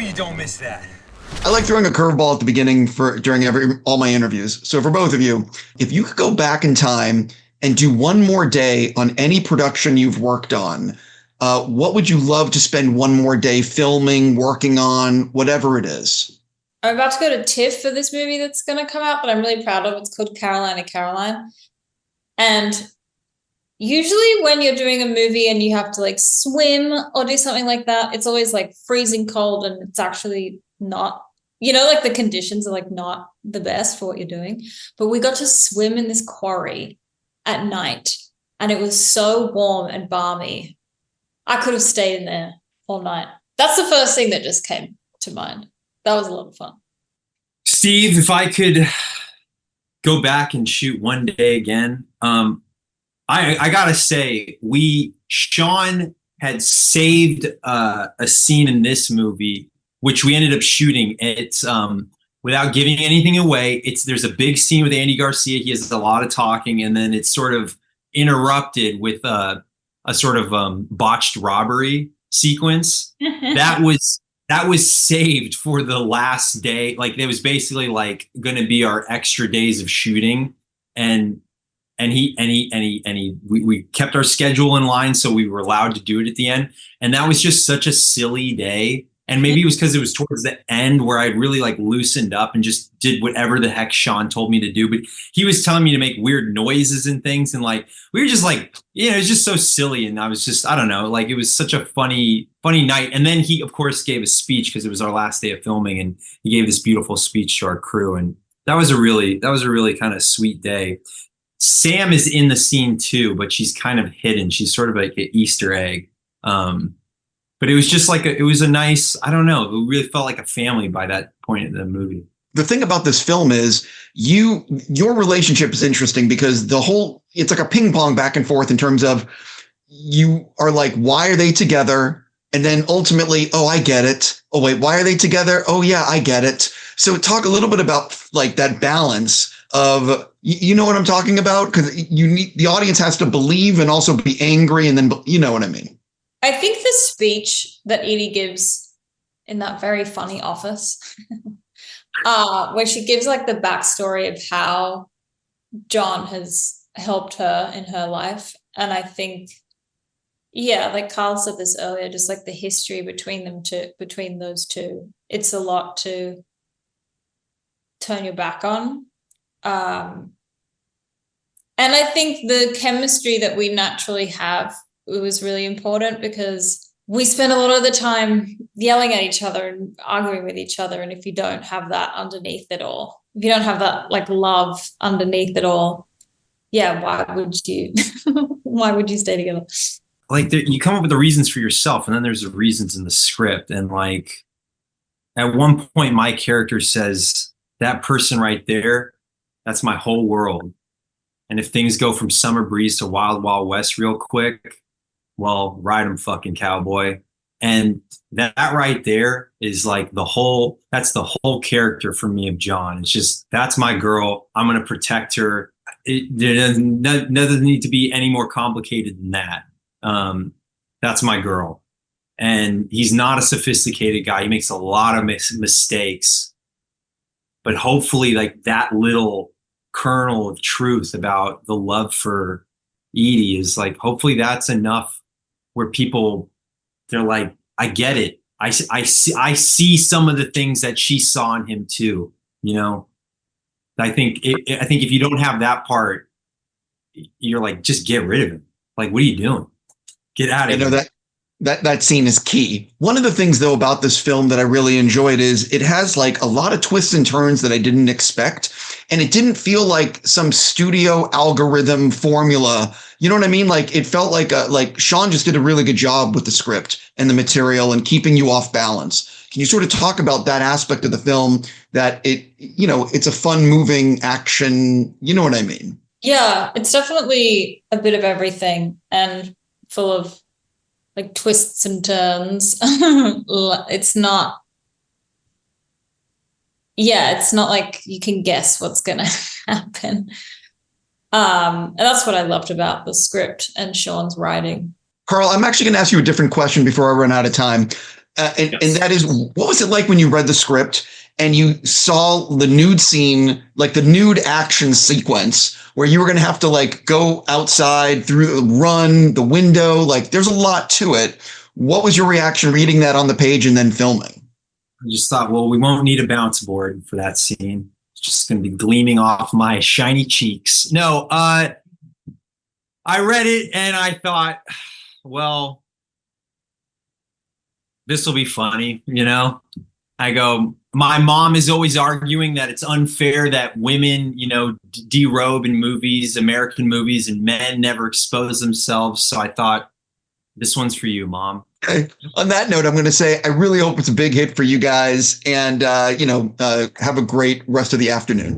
you don't miss that. I like throwing a curveball at the beginning during all my interviews. So for both of you, if you could go back in time and do one more day on any production you've worked on, what would you love to spend one more day filming, working on, whatever it is? I'm about to go to TIFF for this movie that's going to come out, but I'm really proud of it. It's called Caroline. And usually when you're doing a movie and you have to like swim or do something like that, it's always like freezing cold and it's actually not, like the conditions are like not the best for what you're doing. But we got to swim in this quarry at night and it was so warm and balmy. I could have stayed in there all night. That's the first thing that just came to mind. That was a lot of fun. Steve, if I could go back and shoot one day again, I gotta say, Shawn had saved a scene in this movie, which we ended up shooting. It's without giving anything away. There's a big scene with Andy Garcia. He has a lot of talking, and then it's sort of interrupted with a sort of botched robbery sequence. That was saved for the last day. Like it was basically like going to be our extra days of shooting, and we kept our schedule in line, so we were allowed to do it at the end. And that was just such a silly day. And maybe it was because it was towards the end where I really like loosened up and just did whatever the heck Shawn told me to do. But he was telling me to make weird noises and things. And like, we were just like, it was just so silly. And I was just, I don't know, like it was such a funny night. And then he, of course, gave a speech because it was our last day of filming. And he gave this beautiful speech to our crew. And that was a really kind of sweet day. Sam is in the scene too, but she's kind of hidden. She's sort of like an Easter egg. But it was just like it was a nice, I don't know, it really felt like a family by that point in the movie. The thing about this film is your relationship is interesting because it's like a ping pong back and forth in terms of you are like, why are they together? And then ultimately, oh, I get it. Oh, wait, why are they together? Oh, yeah, I get it. So talk a little bit about like that balance of, you know what I'm talking about? Because the audience has to believe and also be angry. And then, you know what I mean? I think the speech that Edie gives in that very funny office, where she gives like the backstory of how John has helped her in her life. And I think, like Karl said this earlier, just like the history between those two, it's a lot to turn your back on. And I think the chemistry that we naturally have, it was really important because we spend a lot of the time yelling at each other and arguing with each other. And if you don't have that underneath it all, if you don't have that like love underneath it all, why would you stay together? Like you come up with the reasons for yourself, and then there's the reasons in the script. And like at one point, my character says, "That person right there, that's my whole world. And if things go from Summer Breeze to Wild Wild West real quick, well, ride 'em, fucking cowboy." And that right there is like that's the whole character for me of John. It's just, that's my girl. I'm going to protect her. There doesn't need to be any more complicated than that. That's my girl. And he's not a sophisticated guy. He makes a lot of mistakes, but hopefully like that little kernel of truth about the love for Edie is like, hopefully that's enough where they're like, I get it. I see some of the things that she saw in him too. I think if you don't have that part, you're like, just get rid of him. Like, what are you doing? Get out of here. That scene is key. One of the things though about this film that I really enjoyed is it has like a lot of twists and turns that I didn't expect. And it didn't feel like some studio algorithm formula. You know what I mean? Like it felt like Shawn just did a really good job with the script and the material and keeping you off balance. Can you sort of talk about that aspect of the film that it's a fun moving action? You know what I mean? Yeah, it's definitely a bit of everything and full of like twists and turns. It's not like you can guess what's going to happen. And that's what I loved about the script and Shawn's writing. Karl, I'm actually going to ask you a different question before I run out of time. And that is, what was it like when you read the script and you saw the nude scene, like the nude action sequence where you were going to have to like go outside run the window? Like there's a lot to it. What was your reaction reading that on the page and then filming? I just thought, well, we won't need a bounce board for that scene. It's just going to be gleaming off my shiny cheeks. No, I read it and I thought, well, this will be funny, you know? I go, my mom is always arguing that it's unfair that women, you know, derobe in movies, American movies, and men never expose themselves. So I thought, this one's for you, Mom. Okay. On that note, I'm going to say I really hope it's a big hit for you guys, and have a great rest of the afternoon.